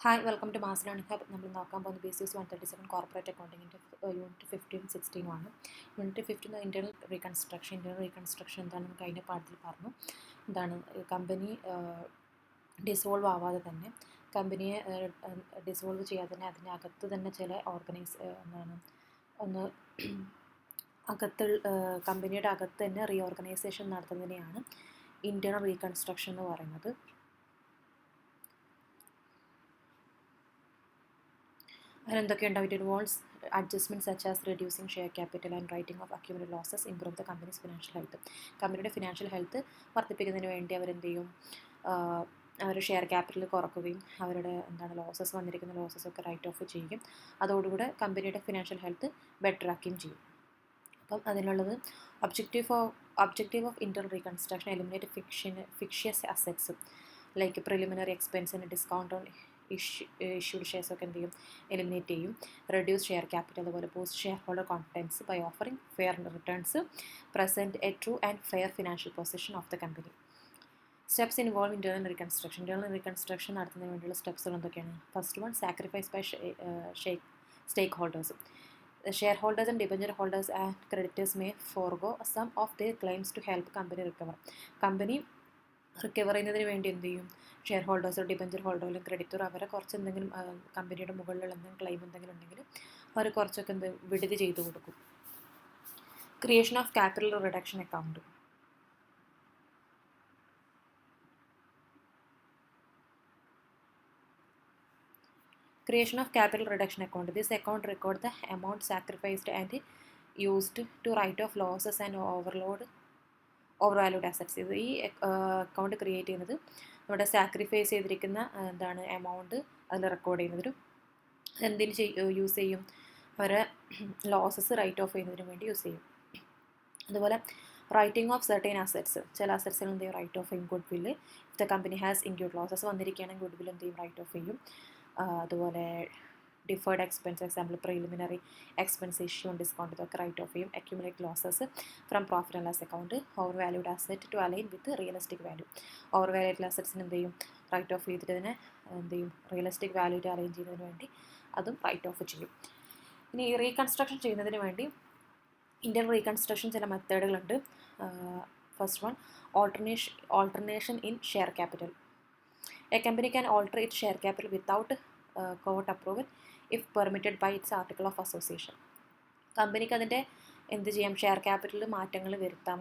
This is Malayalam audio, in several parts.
Hi welcome to Mass learning hub. നമ്മൾ നോക്കാൻ പോകുന്ന BCS 137 കോർപ്പറേറ്റ് അക്കൗണ്ടിങ്ങിൻ്റെ യൂണിറ്റ് 15-16 യൂണിറ്റ് 15 ഇൻറ്റേർണൽ റീകൺസ്ട്രക്ഷൻ എന്താണെന്ന് നമുക്ക് അതിൻ്റെ പാഠത്തിൽ പറഞ്ഞു. എന്താണ് കമ്പനി ഡിസോൾവ് ആവാതെ തന്നെ കമ്പനിയെ ഡിസോൾവ് ചെയ്യാതെ തന്നെ അതിനകത്ത് തന്നെ ചില ഒന്ന് കമ്പനിയുടെ അകത്ത് തന്നെ റീഓർഗനൈസേഷൻ നടത്തുന്നതിനെയാണ് ഇൻറ്റേർണൽ റീകൺസ്ട്രക്ഷൻ എന്ന് പറയുന്നത്. അതിലെന്തൊക്കെയുണ്ടാവും? It involves adjustment such as reducing share capital and writing off accumulated losses improve the company's financial health. കമ്പനിയുടെ ഫിനാൻഷ്യൽ ഹെൽത്ത് വർദ്ധിപ്പിക്കുന്നതിന് വേണ്ടി അവരെന്ത് ചെയ്യും? അവരുടെ ഷെയർ ക്യാപിറ്റൽ കുറക്കുകയും അവരുടെ ലോസസ് വന്നിരിക്കുന്ന ലോസസൊക്കെ റൈറ്റ് ഓഫ് ചെയ്യും. അതോടുകൂടെ കമ്പനിയുടെ ഫിനാൻഷ്യൽ ഹെൽത്ത് ബെറ്റർ ആക്കുകയും ചെയ്യും. അപ്പം അതിനുള്ളത് objective of internal reconstruction eliminate fictitious assets like preliminary എക്സ്പെൻസിന് ഡിസ്കൗണ്ട് ഓൺ ഇഷ്യൂഡ് ഷെയർസൊക്കെ എന്ത് ചെയ്യും? എലിമിനേറ്റ് ചെയ്യും. റെഡ്യൂസ് ഷെയർ ക്യാപിറ്റൽ, അതുപോലെ boost shareholder confidence by offering fair returns, present a true and fair financial position of the company. Steps involve internal reconstruction നടത്തുന്നതിന് വേണ്ടിയുള്ള സ്റ്റെപ്സുകൾ എന്തൊക്കെയാണ്? First one, sacrifice by stakeholders. Shareholders and debenture holders and creditors may forego some of their claims to help company recover. Company recover ചെയ്യുന്നതിന് വേണ്ടി എന്ത് ചെയ്യും? ഷെയർ ഹോൾഡേഴ്സോ ഡിബഞ്ചർ ഹോൾഡറോ അല്ലെങ്കിൽ ക്രെഡിറ്ററോ അവരെ കുറച്ച് എന്തെങ്കിലും കമ്പനിയുടെ മുകളിലുള്ള എന്തെങ്കിലും ക്ലെയിം എന്തെങ്കിലും ഉണ്ടെങ്കിൽ അവർ കുറച്ചൊക്കെ വിടുതി ചെയ്തു കൊടുക്കും. Creation of capital reduction account. Creation of capital reduction account. This account records the amount sacrificed and used to write off losses and overvalued assets. ഇത് ഈ അക്കൗണ്ട് ക്രിയേറ്റ് ചെയ്യുന്നത് നമ്മുടെ സാക്രിഫൈസ് ചെയ്തിരിക്കുന്ന എമൗണ്ട് അതിൽ റെക്കോർഡ് ചെയ്യുന്നതിനും എന്തിന് യൂസ് ചെയ്യും? അവരെ ലോസസ് റൈറ്റ് ഓഫ് ചെയ്യുന്നതിന് വേണ്ടി യൂസ് ചെയ്യും. അതുപോലെ റൈറ്റിംഗ് ഓഫ് സർട്ടൈൻ അസറ്റ്സ്, ചില അസറ്റ്സിൽ എന്ത് ചെയ്യും? റൈറ്റ് ഓഫ് ചെയ്യും. Goodwill, if the company has include losses വന്നിരിക്കുകയാണെങ്കിൽ ഗുഡ് വില്ല് എന്ത് ചെയ്യും? റൈറ്റ് ഓഫ് ചെയ്യും. അതുപോലെ deferred expense, example preliminary expense, issue discount, ഇതൊക്കെ റൈറ്റ് ഓഫ് ചെയ്യും. Accumulate losses from profit and loss account. Overvalued asset to align with realistic value. Overvalued അസറ്റ്സിന് എന്ത് ചെയ്യും? റൈറ്റ് ഓഫ് ചെയ്തിട്ട് ഇതിനെ എന്ത് ചെയ്യും? റിയലിസ്റ്റിക് വാല്യൂട്ട് അലൈൻ ചെയ്യുന്നതിന് വേണ്ടി അതും റൈറ്റ് ഓഫ് ചെയ്യും. ഇനി ഈ റീകൺസ്ട്രക്ഷൻ ചെയ്യുന്നതിന് വേണ്ടി ഇന്ത്യൻ റീകൺസ്ട്രക്ഷൻ ചില മെത്തേഡുകളുണ്ട്. First one, alternation in share capital. A company can alter its share capital without court approval if permitted by its article of association. കമ്പനിക്ക് അതിൻ്റെ എന്ത് ചെയ്യാം? ഷെയർ ക്യാപിറ്റലിൽ മാറ്റങ്ങൾ വരുത്താം.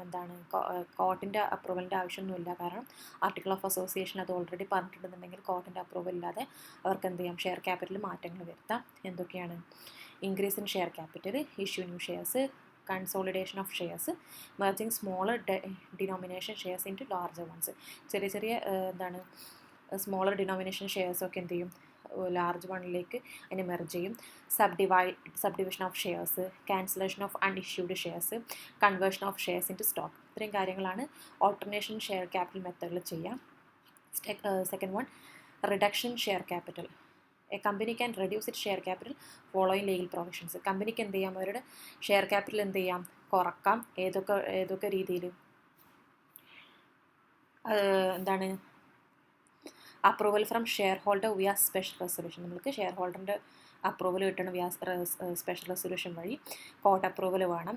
കോർട്ടിൻ്റെ അപ്രൂവലിൻ്റെ ആവശ്യമൊന്നുമില്ല. കാരണം ആർട്ടിക്കിൾ ഓഫ് അസോസിയേഷൻ അത് ഓൾറെഡി പറഞ്ഞിട്ടുണ്ടെന്നുണ്ടെങ്കിൽ കോർട്ടിൻ്റെ അപ്രൂവൽ ഇല്ലാതെ അവർക്ക് എന്ത് ചെയ്യാം? ഷെയർ ക്യാപിറ്റലിൽ മാറ്റങ്ങൾ വരുത്താം. എന്തൊക്കെയാണ്? Increase in share capital, issue new shares, consolidation of shares, merging smaller denomination shares into larger ones. ചെറിയ സ്മോളർ ഡിനോമിനേഷൻ ഷെയർസൊക്കെ എന്ത് ചെയ്യും? ലാർജ് വണ്ണിലേക്ക് അതിനെ മെർജ് ചെയ്യും. Subdivision of shares, cancellation of unissued shares, conversion of shares into stock. ഇത്രയും കാര്യങ്ങളാണ് ഓൾട്ടർനേഷൻ ഷെയർ ക്യാപിറ്റൽ മെത്തേഡിൽ ചെയ്യാം. Second one, reduction share capital. A company can reduce it share capital following legal provisions. കമ്പനിക്ക് എന്ത് ചെയ്യാം? അവരുടെ ഷെയർ ക്യാപിറ്റൽ എന്ത് ചെയ്യാം? കുറക്കാം. ഏതൊക്കെ രീതിയിൽ? Approval from share holder via special resolution. നമുക്ക് ഷെയർ ഹോൾഡറിൻ്റെ അപ്രൂവൽ കിട്ടണം വിയ സ്പെഷ്യൽ റെസൊല്യൂഷൻ വഴി. കോർട്ട് അപ്രൂവൽ വേണം.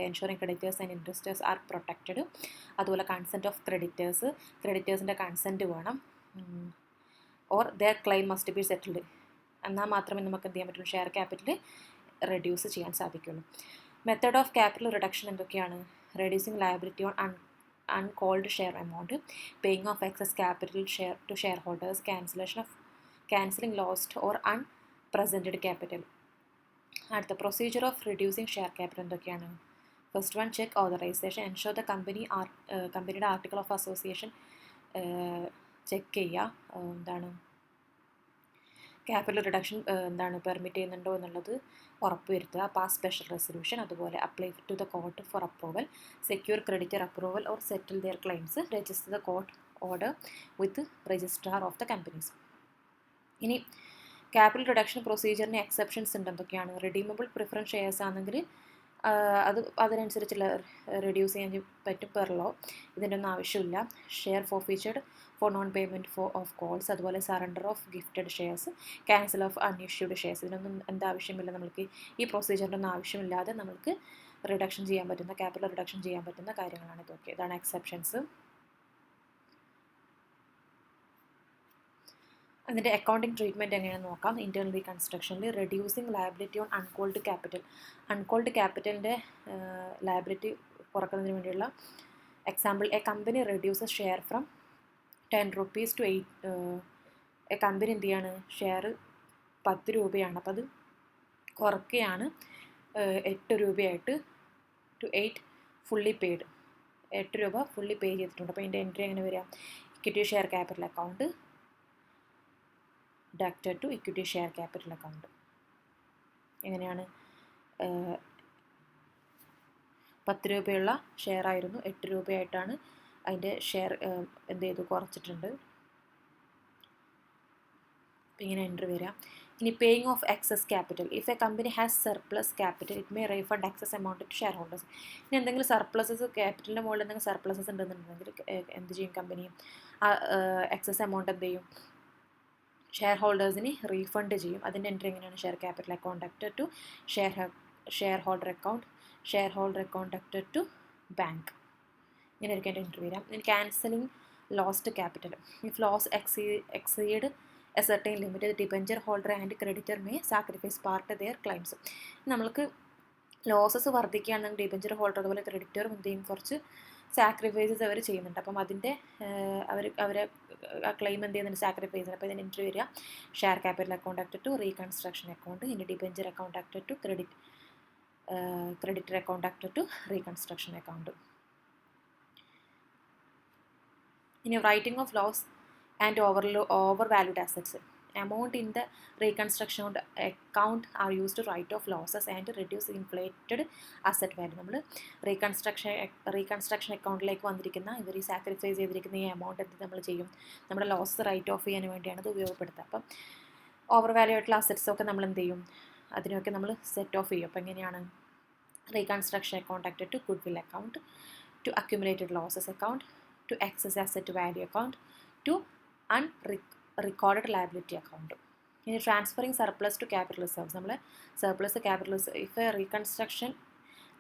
Ensuring creditors and investors are protected. അതുപോലെ കൺസെൻറ്റ് ഓഫ് ക്രെഡിറ്റേഴ്സിൻ്റെ കൺസെൻറ്റ് വേണം. Or their claim must be settled. എന്നാൽ മാത്രമേ നമുക്ക് എന്ത് ചെയ്യാൻ പറ്റുള്ളൂ? ഷെയർ ക്യാപിറ്റൽ റെഡ്യൂസ് ചെയ്യാൻ സാധിക്കുള്ളൂ. മെത്തേഡ് ഓഫ് ക്യാപിറ്റൽ റിഡക്ഷൻ എന്തൊക്കെയാണ്? Reducing liability on uncalled share amount, paying of excess capital to shareholders, cancelling lost or unpresented capital. അടുത്ത procedure of reducing share capital എന്തൊക്കെയാണ്? First one, check authorization. Ensure the കമ്പനിയുടെ ആർട്ടിക്കിൾ ഓഫ് അസോസിയേഷൻ ചെക്ക് ചെയ്യുക. ക്യാപിറ്റൽ റിഡക്ഷൻ പെർമിറ്റ് ചെയ്യുന്നുണ്ടോ എന്നുള്ളത് ഉറപ്പുവരുത്തുക. Pass special resolution. അതുപോലെ apply to the court for approval, secure creditor approval or settle their claims, register the court order with registrar of the companies. ഇനി ക്യാപിറ്റൽ റിഡക്ഷൻ പ്രൊസീജിയറിന് എക്സെപ്ഷൻസ് ഉണ്ട്. എന്തൊക്കെയാണ്? റിഡീമബിൾ പ്രിഫറൻസ് ഷെയർസ് ആണെങ്കിൽ അതിനനുസരിച്ചുള്ള റെഡ്യൂസ് ചെയ്യാൻ പറ്റും പെർ ലോ. ഇതിൻ്റെ ഒന്നും ആവശ്യമില്ല. Share forfeited for non payment of calls, അതുപോലെ surrender of gifted shares, cancel of unissued shares. ഇതിനൊന്നും എന്താവശ്യമില്ല. നമുക്ക് ഈ പ്രൊസീജിയറിൻ്റെ ഒന്നും ആവശ്യമില്ലാതെ നമുക്ക് റിഡക്ഷൻ ചെയ്യാൻ പറ്റുന്ന, ക്യാപിറ്റൽ റിഡക്ഷൻ ചെയ്യാൻ പറ്റുന്ന കാര്യങ്ങളാണ് ഇതൊക്കെ. ഇതാണ് എക്സെപ്ഷൻസ്. അതിൻ്റെ അക്കൗണ്ടിങ് ട്രീറ്റ്മെൻറ്റ് എങ്ങനെയാണെന്ന് നോക്കാം. ഇൻറ്റേർണൽ റീകൺസ്ട്രക്ഷനിൽ reducing liability on uncalled capital. Uncalled ക്യാപിറ്റലിൻ്റെ ലയബിലിറ്റി കുറക്കുന്നതിന് വേണ്ടിയുള്ള example, a company reduces share from 10 rupees to 8. A company എന്ത് ചെയ്യാണ്, ഷെയർ 10 രൂപയാണ്, അപ്പോൾ അത് കുറയ്ക്കുകയാണ് 8 രൂപയായിട്ട്, ടു 8 ഫുള്ളി പെയ്ഡ്. 8 രൂപ ഫുള്ളി പേ ചെയ്തിട്ടുണ്ട്. അപ്പോൾ ഇതിൻ്റെ എൻട്രി എങ്ങനെ വരിക? Equity share capital account ducted to equity share capital account. എങ്ങനെയാണ്? 10 രൂപയുള്ള ഷെയർ ആയിരുന്നു, 8 രൂപയായിട്ടാണ് അതിൻ്റെ ഷെയർ എന്ത് ചെയ്തു, കുറച്ചിട്ടുണ്ട്. ഇങ്ങനെ എൻട്രി വരിക. ഇനി paying off excess capital. If a company has surplus capital it may refund excess amount to share holders. ഇനി എന്തെങ്കിലും സർപ്ലസസ്, ക്യാപിറ്റലിൻ്റെ മുകളിൽ എന്തെങ്കിലും സർപ്ലസസ് ഉണ്ടെന്നുണ്ടെങ്കിൽ എന്ത് ചെയ്യും കമ്പനി? ആ എക്സസ് എമൗണ്ട് എന്ത് ചെയ്യും? ഷെയർ ഹോൾഡേഴ്സിന് റീഫണ്ട് ചെയ്യും. അതിൻ്റെ എൻട്രി എങ്ങനെയാണ്? Share capital account ducted to share holder account, share holder account ducted to bank. ഇങ്ങനെ ആയിരിക്കും എൻ്റെ എൻട്രി വരാം. ഇനി cancelling lost capital. If loss exceed a certain limit the debenture holder and creditor may sacrifice part their claims. നമ്മൾക്ക് ലോസസ് വർദ്ധിക്കുകയാണെങ്കിൽ ഡിബഞ്ചർ ഹോൾഡർ അതുപോലെ ക്രെഡിറ്ററും എന്ത് ചെയ്യും? കുറച്ച് സാക്രിഫൈസസ് അവർ ചെയ്യുന്നുണ്ട്. അപ്പം അതിൻ്റെ അവരെ ആ ക്ലെയിം എന്ത് ചെയ്യുന്നുണ്ട്? സാക്രിഫൈസ് ചെയ്യുന്നത്. അപ്പോൾ ഇതിന് എൻട്രി വരിക share capital account ducted to reconstruction account, ഇനി debenture account ducted to creditor account ducted to reconstruction account. ഇനി writing off loss and over valued assets. amount in the reconstruction account are used to write off losses and reduce inflated asset value. നമ്മൾ റീകൺസ്ട്രക്ഷൻ അക്കൗണ്ടിലേക്ക് വന്നിരിക്കുന്ന ഇവർ ഈ സാക്രിഫൈസ് ചെയ്തിരിക്കുന്ന ഈ എമൗണ്ട് എന്ത് നമ്മൾ ചെയ്യും? നമ്മുടെ ലോസ് റൈറ്റ് ഓഫ് ചെയ്യാൻ വേണ്ടിയാണ് ഇത് ഉപയോഗപ്പെടുത്തുക. അപ്പം ഓവർ വാല്യൂ ആയിട്ടുള്ള അസറ്റ്സൊക്കെ നമ്മൾ എന്ത് ചെയ്യും? അതിനൊക്കെ നമ്മൾ സെറ്റ് ഓഫ് ചെയ്യും. അപ്പോൾ എങ്ങനെയാണ്? Reconstruction account ducted to goodwill account, to accumulated losses account, to excess asset value account, to recorded liability account. ഇനി transferring surplus to capital reserves. നമ്മൾ surplus capital reserve, if a reconstruction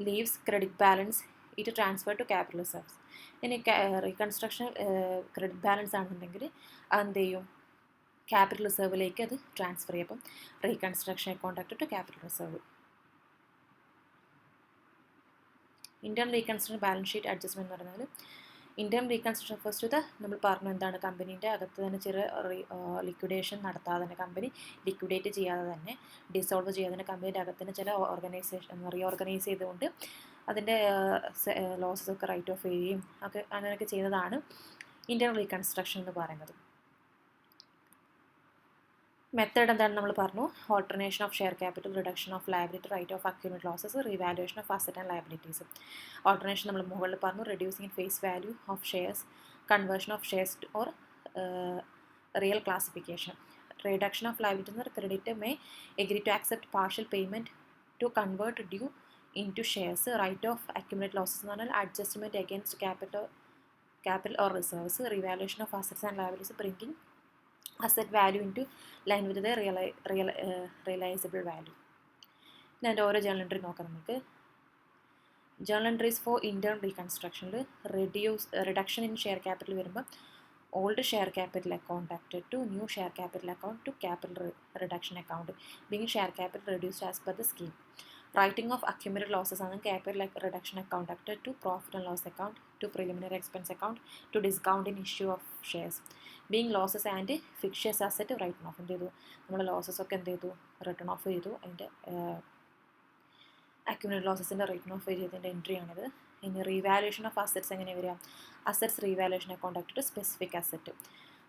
leaves credit balance it transfer to capital reserves. ഇനി റീകൺസ്ട്രക്ഷൻ ക്രെഡിറ്റ് ബാലൻസ് ആണെന്നുണ്ടെങ്കിൽ അതെന്ത് ചെയ്യും? ക്യാപിറ്റൽ റിസർവിലേക്ക് അത് ട്രാൻസ്ഫർ ചെയ്യും. അപ്പം reconstruction account ducted to capital reserve. Internal reconstruction balance sheet adjustment എന്ന് പറഞ്ഞാൽ ഇന്റേണൽ റീകൺസ്ട്രക്ഷൻ ഫസ്റ്റ് ഇത് നമ്മൾ പറഞ്ഞു എന്താണ്? കമ്പനീൻ്റെ അകത്ത് തന്നെ ചെറിയ ലിക്വിഡേഷൻ നടത്താതെ തന്നെ, കമ്പനി ലിക്വിഡേറ്റ് ചെയ്യാതെ തന്നെ, ഡിസോൾവ് ചെയ്യാതെ തന്നെ കമ്പനീൻ്റെ അകത്ത് തന്നെ ചില റീഓർഗനൈസ് ചെയ്തുകൊണ്ട് അതിൻ്റെ ലോസസ് ഒക്കെ റൈറ്റ് ഓഫ് ചെയ്യുകയും ഒക്കെ അങ്ങനെയൊക്കെ ചെയ്യുന്നതാണ് ഇന്റേണൽ റീകൺസ്ട്രക്ഷൻ എന്ന് പറയുന്നത്. മെത്തേഡ് എന്താണെന്ന് നമ്മൾ പറഞ്ഞു. Alternation of share capital, reduction of liability, write off accumulate losses, revaluation of asset and liabilities. Alternation നമ്മൾ മുകളിൽ പറഞ്ഞു. Reducing in face value of shares, conversion of shares or real classification. Reduction of liability എന്ന് പറഞ്ഞാൽ creditor may agree to accept partial payment to convert due into shares. Write off accumulate losses എന്ന് പറഞ്ഞാൽ adjustment against capital or reserves. Revaluation of assets and liabilities, bringing asset value into line with the realizable value. ഇതിൻ്റെ ഓരോ ജേണൽ എൻട്രി നോക്കാം നമുക്ക്. ജേണൽ എൻട്രീസ് ഫോർ ഇന്റേണൽ റീകൺസ്ട്രക്ഷനിൽ റിഡക്ഷൻ ഇൻ ഷെയർ ക്യാപിറ്റൽ വരുമ്പോൾ old share capital account ducted to new share capital account to capital reduction account, being share capital reduced as per the scheme. Writing off accumulated losses ആണ് capital reduction account ducted to profit and loss account, to preliminary expense account, to discount in issue of shares. Being losses and fictitious asset write off എന്ത് ചെയ്തു? നമ്മൾ ലോസസ് ഒക്കെ എന്ത് ചെയ്തു? റിട്ടേൺ ഓഫ് ചെയ്തു. അതിൻ്റെ അക്യുമുലേറ്റഡ് ലോസസിൻ്റെ റിട്ടേൺ ഓഫ് ചെയ്തതിൻ്റെ എൻട്രിയാണിത്. ഇനി റീവാലുവേഷൻ ഓഫ് അസറ്റ്സ് എങ്ങനെ വരിക? Assets revaluation account ducted to specific asset.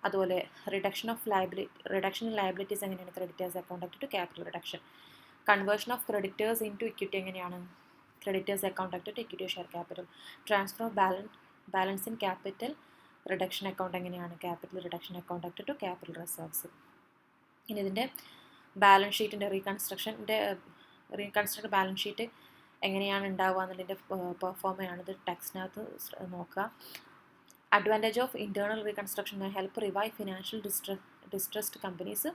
അതുപോലെ റിഡക്ഷൻ ഇൻ ലയബിലിറ്റീസ് എങ്ങനെയാണ്? Creditors account ducted to capital reduction. Conversion of creditors into equity എങ്ങനെയാണ്? Creditors account ducted to equity share capital. Transfer of balance in capital reduction account എങ്ങനെയാണ്? Capital reduction account ducted to capital reserves. ഇനി ഇതിൻ്റെ ബാലൻസ് ഷീറ്റിൻ്റെ റീകൺസ്ട്രക്ട് ബാലൻസ് ഷീറ്റ് എങ്ങനെയാണ് ഉണ്ടാവുക എന്നുള്ളതിൻ്റെ പെർഫോമയാണിത് ടെക്സ്റ്റിനകത്ത് നോക്കുക. Advantage of internal reconstruction help revive financial distressed companies,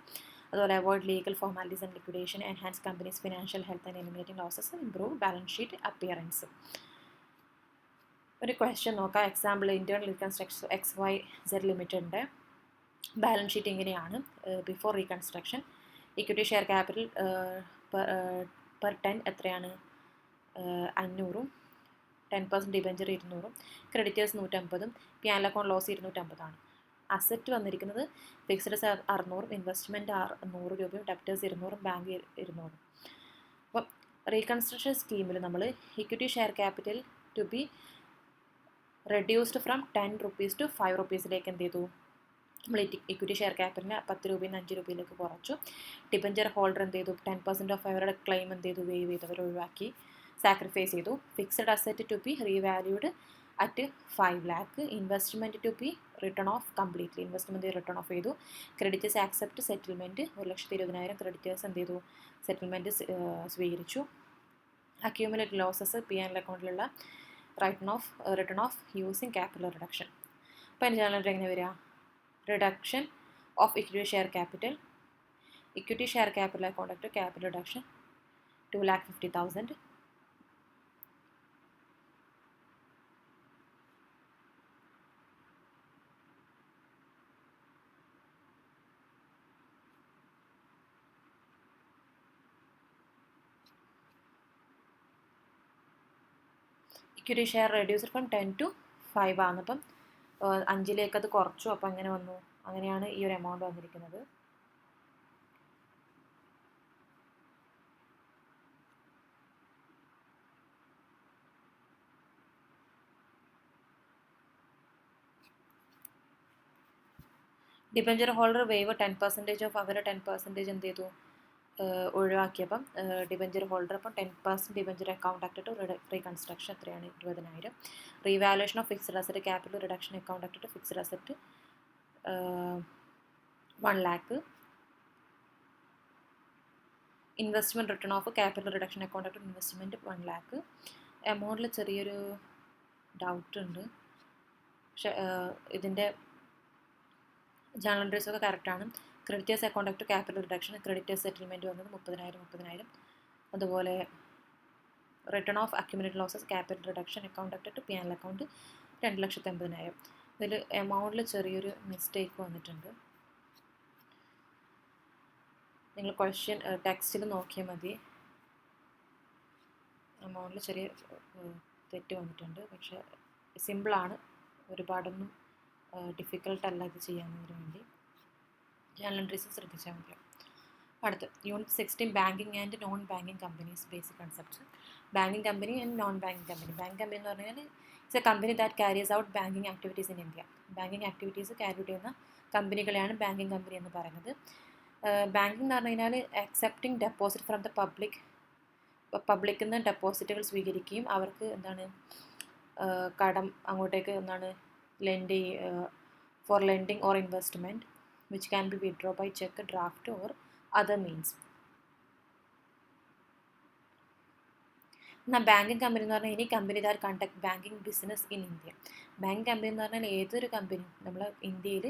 അതുപോലെ avoid legal formalities and liquidation, enhance companies financial health and eliminating losses, improve balance sheet appearance. ഒരു ക്വസ്റ്റ്യൻ നോക്കാം. എക്സാമ്പിൾ ഇൻറ്റേർണൽ റീകൺസ്ട്രക്ഷൻ XYZ ലിമിറ്റഡിൻ്റെ ബാലൻസ് ഷീറ്റ് ഇങ്ങനെയാണ്. Before reconstruction equity share capital per 10 എത്രയാണ്? 500, 10% debenture 200, creditors 150, P&L account loss 250. Asset വന്നിരിക്കുന്നത് ഫിക്സ്ഡ് 600, ഇൻവെസ്റ്റ്മെൻറ്റ് 100 രൂപയും, ഡെപ്റ്റേഴ്സ് 200, ബാങ്ക് 200. അപ്പം റീകൺസ്ട്രക്ഷൻ സ്കീമിൽ നമ്മൾ equity share capital to be reduced from 10 rupees to 5 rupeesലേക്ക് എന്ത് ചെയ്തു? നമ്മൾ ഇക്വിറ്റി ഷെയർ ക്യാപിറ്റലിന് 10 രൂപയിൽ നിന്ന് 5 രൂപയിലേക്ക് കുറച്ചു. ഡിബെഞ്ചർ ഹോൾഡർ എന്ത് ചെയ്തു? 10% ഓഫ് അവരുടെ ക്ലെയിം എന്ത് ചെയ്തു? വേവ് ചെയ്തു, അവർ ഒഴിവാക്കി, സാക്രിഫൈസ് ചെയ്തു. Fixed asset to be revalued at 5 lakh, investment to be written off completely, investment written off ചെയ്തു. ക്രെഡിറ്റേഴ്സ് ആക്സെപ്റ്റ് സെറ്റിൽമെൻറ്റ് 1,20,000 ക്രെഡിറ്റേഴ്സ് എന്ത് ചെയ്തു? സെറ്റിൽമെൻറ്റ് സ്വീകരിച്ചു. അക്യൂമുലേറ്റ് ലോസസ് P&L അക്കൗണ്ടിലുള്ള written off using capital reduction. അപ്പോൾ അതിൻ്റെ ജേണൽ എങ്ങനെ വരിക? Reduction of equity share capital, equity share capital account to capital reduction 2,50,000. Equity share reduced from 10 to 5 ആണ്. അപ്പം 5ലേക്ക് അത് കുറച്ചു. അപ്പോൾ അങ്ങനെ വന്നു. അങ്ങനെയാണ് ഈ ഒരു എമൗണ്ട് വന്നിരിക്കുന്നത്. ഡിബെഞ്ചർ ഹോൾഡർ വേവ് 10% ഓഫ് അവരെ 10% എന്ത് ചെയ്തു? ഒഴിവാക്കിയപ്പം ഡിബെഞ്ചർ ഹോൾഡർ അപ്പം 10% debenture account act two reconstruction എത്രയാണ്? 20,000. Revaluation of fixed asset capital reduction account act two fixed asset 1 lakh. Investment written of capital reduction account act two investment 1 lakh. എമൗണ്ടിൽ ചെറിയൊരു ഡൗട്ട് ഉണ്ട്, പക്ഷെ ഇതിൻ്റെ ജേണൽ എൻട്രീസ് ഒക്കെ കറക്റ്റാണ്. Creditors account act two capital reduction, creditors settlement വന്നത് 30,000. അതുപോലെ return of accumulated losses capital reduction account act two P&L account 2,80,000. ഇതിൽ എമൗണ്ടിൽ ചെറിയൊരു മിസ്റ്റേക്ക് വന്നിട്ടുണ്ട്. നിങ്ങൾ ക്വസ്റ്റ്യൻ ടെക്സ്റ്റിൽ നോക്കിയാൽ മതി. എമൗണ്ടിൽ ചെറിയ തെറ്റ് വന്നിട്ടുണ്ട്, പക്ഷേ സിമ്പിളാണ്, ഒരുപാടൊന്നും ഡിഫിക്കൽട്ടല്ല ഇത് ചെയ്യാവുന്നതിന് വേണ്ടി. ജേണൽ എൻട്രീസ് ശ്രദ്ധിച്ചാൽ മതി. അടുത്ത് unit 16 banking and non banking companies basic concepts. Banking company and non banking company. Bank company എന്ന് പറഞ്ഞാൽ it's A company that carries out banking activities in India. Banking activities carry out ചെയ്യുന്ന കമ്പനികളെയാണ് ബാങ്കിങ് കമ്പനി എന്ന് പറയുന്നത്. ബാങ്കിങ് എന്ന് പറഞ്ഞു കഴിഞ്ഞാൽ അക്സെപ്റ്റിംഗ് ഡെപ്പോസിറ്റ് ഫ്രം ദ പബ്ലിക്കിൽ നിന്ന് ഡെപ്പോസിറ്റുകൾ സ്വീകരിക്കുകയും അവർക്ക് എന്താണ് കടം അങ്ങോട്ടേക്ക് എന്താണ് for lending or investment which can be withdrawn by check, draft or other means. എന്നാൽ ബാങ്കിങ് കമ്പനി എന്ന് പറഞ്ഞാൽ ഇനി company that conduct banking business in India. Bank company എന്ന് പറഞ്ഞാൽ ഏതൊരു കമ്പനി നമ്മൾ ഇന്ത്യയിൽ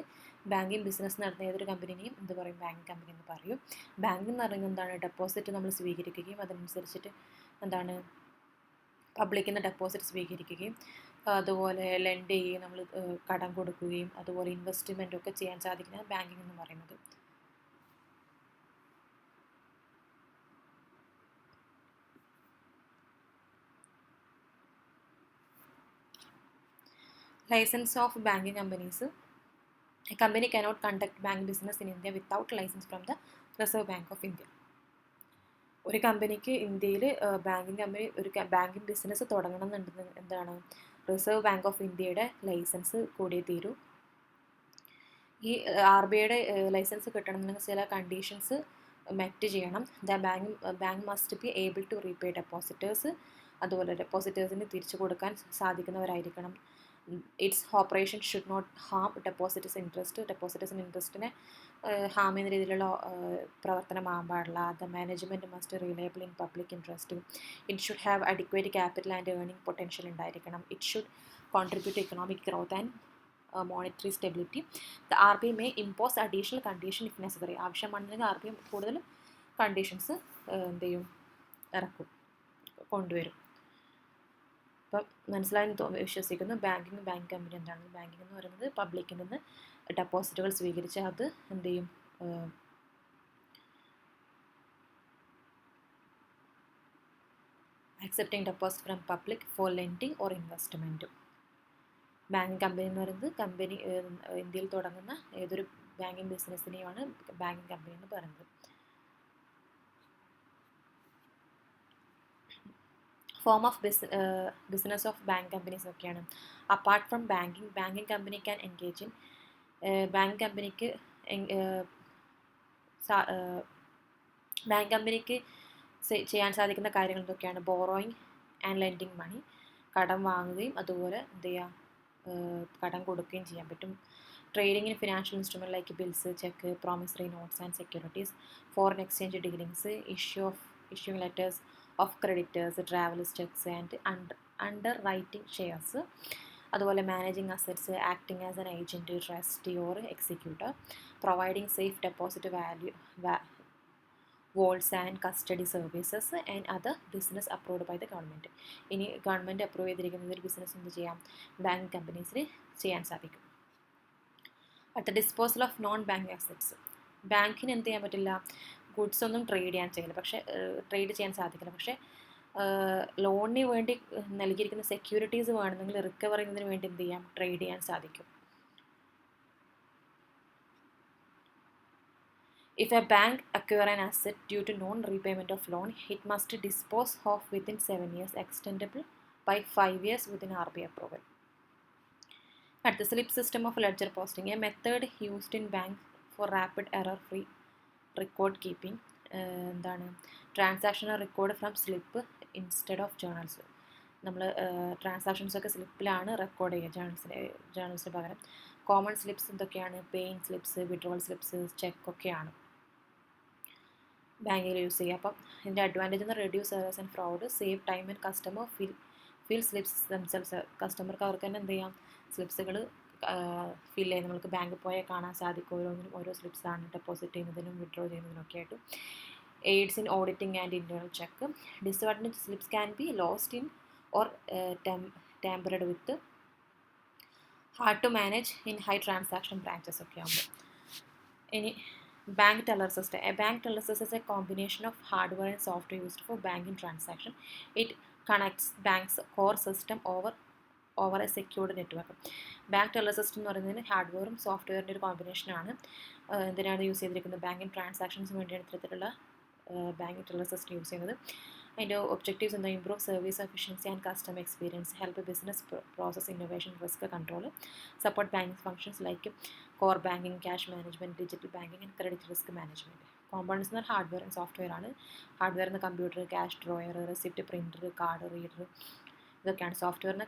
ബാങ്കിങ് ബിസിനസ് നടത്തുന്ന ഏതൊരു കമ്പനിനെയും എന്ത് പറയും? ബാങ്കിങ് കമ്പനി എന്ന് പറയും. ബാങ്ക് എന്ന് പറയുന്നത് എന്താണ്? ഡെപ്പോസിറ്റ് നമ്മൾ സ്വീകരിക്കുകയും അതനുസരിച്ചിട്ട് എന്താണ് പബ്ലിക്കിൽ നിന്ന് ഡെപ്പോസിറ്റ് സ്വീകരിക്കുകയും അതുപോലെ ലെൻഡ് ചെയ്യുകയും നമ്മൾ കടം കൊടുക്കുകയും അതുപോലെ ഇൻവെസ്റ്റ്മെൻ്റ് ഒക്കെ ചെയ്യാൻ സാധിക്കുന്നതാണ് ബാങ്കിങ് എന്ന് പറയുന്നത്. Licence of banking companies. A company cannot conduct bank business in India without license from the Reserve Bank of India. ഒരു കമ്പനിക്ക് ഇന്ത്യയിൽ ഒരു ബാങ്കിങ് ബിസിനസ് തുടങ്ങണം എന്നുണ്ടെന്ന് എന്താണ്? റിസർവ് ബാങ്ക് ഓഫ് ഇന്ത്യയുടെ ലൈസൻസ് കൂടിയേ തീരൂ. ഈ RBIയുടെ ലൈസൻസ് കിട്ടണമെന്നുണ്ടെങ്കിൽ ചില കണ്ടീഷൻസ് മെറ്റ് ചെയ്യണം. Bank must be able to repay depositors. അതുപോലെ ഡെപ്പോസിറ്റേഴ്സിന് തിരിച്ചു കൊടുക്കാൻ സാധിക്കുന്നവരായിരിക്കണം. Its operation should not harm depositors interest. ഡെപ്പോസിറ്റേഴ്സിന് ഇൻട്രസ്റ്റിനെ ഹാം ചെയ്യുന്ന രീതിയിലുള്ള പ്രവർത്തനമാകാൻ പാടില്ല. The management must reliable in public interest. It should have adequate capital and earning potential ഉണ്ടായിരിക്കണം. It should contribute to economic growth and monetary stability. The RBI may impose additional condition if necessary. ആവശ്യമാണെങ്കിൽ RBI കൂടുതൽ കണ്ടീഷൻസ് എന്ത് ചെയ്യും, കൊണ്ടുവരും. അപ്പം മനസ്സിലായെന്ന് വിശ്വസിക്കുന്നു. ബാങ്ക് കമ്പനി എന്താണ്? ബാങ്കിങ് എന്ന് പറയുന്നത് പബ്ലിക്കിൽ നിന്ന് ഡെപ്പോസിറ്റുകൾ സ്വീകരിച്ച് അത് എന്ത് ചെയ്യും, accepting deposit from public for lending or ഇൻവെസ്റ്റ്മെൻറ്റും. ബാങ്കിങ് കമ്പനി എന്ന് പറയുന്നത് ഇന്ത്യയിൽ തുടങ്ങുന്ന ഏതൊരു ബാങ്കിങ് ബിസിനസ്സിനെയുമാണ് ബാങ്കിങ് കമ്പനി എന്ന് പറയുന്നത്. Form of business of bank companies ഒക്കെയാണ്. Apart from banking company can engage in bank കമ്പനിക്ക് ചെയ്യാൻ സാധിക്കുന്ന കാര്യങ്ങൾ എന്തൊക്കെയാണ്? ബോറോയിങ് ആൻഡ് ലെൻഡിങ് മണി, കടം വാങ്ങുകയും അതുപോലെ എന്ത് ചെയ്യുക, കടം കൊടുക്കുകയും ചെയ്യാൻ പറ്റും. Trading in financial instrument like bills, cheque, promissory notes and securities, foreign exchange dealings, issuing letters of creditors, travellers cheques and underwriting shares. അതുപോലെ managing assets, acting as an agent, trustee or executor, providing safe deposit vaults and custody services and other business approved by the government. ഇനി ഗവൺമെൻറ് അപ്രൂവ് ചെയ്തിരിക്കുന്ന ഒരു ബിസിനസ് എന്ത് ചെയ്യാം? ബാങ്ക് കമ്പനീസിന് ചെയ്യാൻ സാധിക്കും. At the disposal of non banking assets. ബാങ്കിന് എന്ത് ചെയ്യാൻ പറ്റില്ല? ഗുഡ്സ് ഒന്നും ട്രേഡ് ചെയ്യാൻ സാധിക്കില്ല. പക്ഷേ ലോണിന് വേണ്ടി നൽകിയിരിക്കുന്ന സെക്യൂരിറ്റീസ് വേണമെങ്കിൽ റിക്കവർ ചെയ്യുന്നതിന് വേണ്ടി എന്ത് ചെയ്യാം? ട്രേഡ് ചെയ്യാൻ സാധിക്കും. If a bank acquire an asset due to non-repayment of loan, it must dispose of within 7 years, extendable by 5 years within RBI approval. At the slip system of ledger posting, a method used in banks for rapid error-free record keeping. എന്താണ്? Transactional record from slip instead of journals. നമ്മൾ ട്രാൻസാക്ഷൻസൊക്കെ സ്ലിപ്പിലാണ് റെക്കോർഡ് ചെയ്യുക, ജേണൽസിന് പകരം. കോമൺ സ്ലിപ്സ് എന്തൊക്കെയാണ്? പെയിൻ സ്ലിപ്സ്, വിഡ്രോവൽ സ്ലിപ്സ്, ചെക്കൊക്കെയാണ് ബാങ്കിൽ യൂസ് ചെയ്യുക. അപ്പം ഇതിൻ്റെ അഡ്വാൻറ്റേജ് എന്ന് reduce errors and fraud, save time and customer fill slips themselves. കസ്റ്റമർക്ക് അവർക്ക് തന്നെ എന്ത് ചെയ്യാം? സ്ലിപ്സുകൾ ഫിൽ ചെയ്ത് നമുക്ക് ബാങ്കിൽ പോയാൽ കാണാൻ സാധിക്കും. ഓരോ സ്ലിപ്സാണ് ഡെപ്പോസിറ്റ് ചെയ്യുന്നതിനും വിഡ്രോ ചെയ്യുന്നതിനൊക്കെ ആയിട്ട്. Aids in auditing and internal check. Disadvantage slips can be lost in or tampered with, hard to manage in high transaction branches ഒക്കെ ആകുമ്പോൾ. ഇനി bank teller system. A bank teller system is a combination of hardware and software used for banking transaction. It connects bank's core system over a secured network. Bank teller system എന്ന് പറയുന്നതിന് ഹാർഡ്വെയറും സോഫ്റ്റ്വെയറിൻ്റെ ഒരു കോമ്പിനേഷനാണ്. എന്തിനാണ് യൂസ് ചെയ്തിരിക്കുന്നത്? ബാങ്കിങ് ട്രാൻസാക്ഷൻസിന് വേണ്ടിയാണ് ഇത്തരത്തിലുള്ള ബാങ്കിങ് ടെല്ലർ സിസ്റ്റം യൂസ് ചെയ്യുന്നത്. അതിൻ്റെ ഒബ്ജക്റ്റീവ്സ് എന്താ? Improve service efficiency and customer experience, help business process innovation, risk control, support banking functions like core banking, cash management, digital banking and credit risk management. Components എന്ന് പറഞ്ഞാൽ ഹാർഡ്വെയർ ആൻഡ് സോഫ്റ്റ്വെയർ ആണ്. ഹാർഡ്വെയർ എന്ന് computer, cash drawer, receipt printer, card reader, ഇതൊക്കെയാണ്. സോഫ്റ്റ്വെയറിന്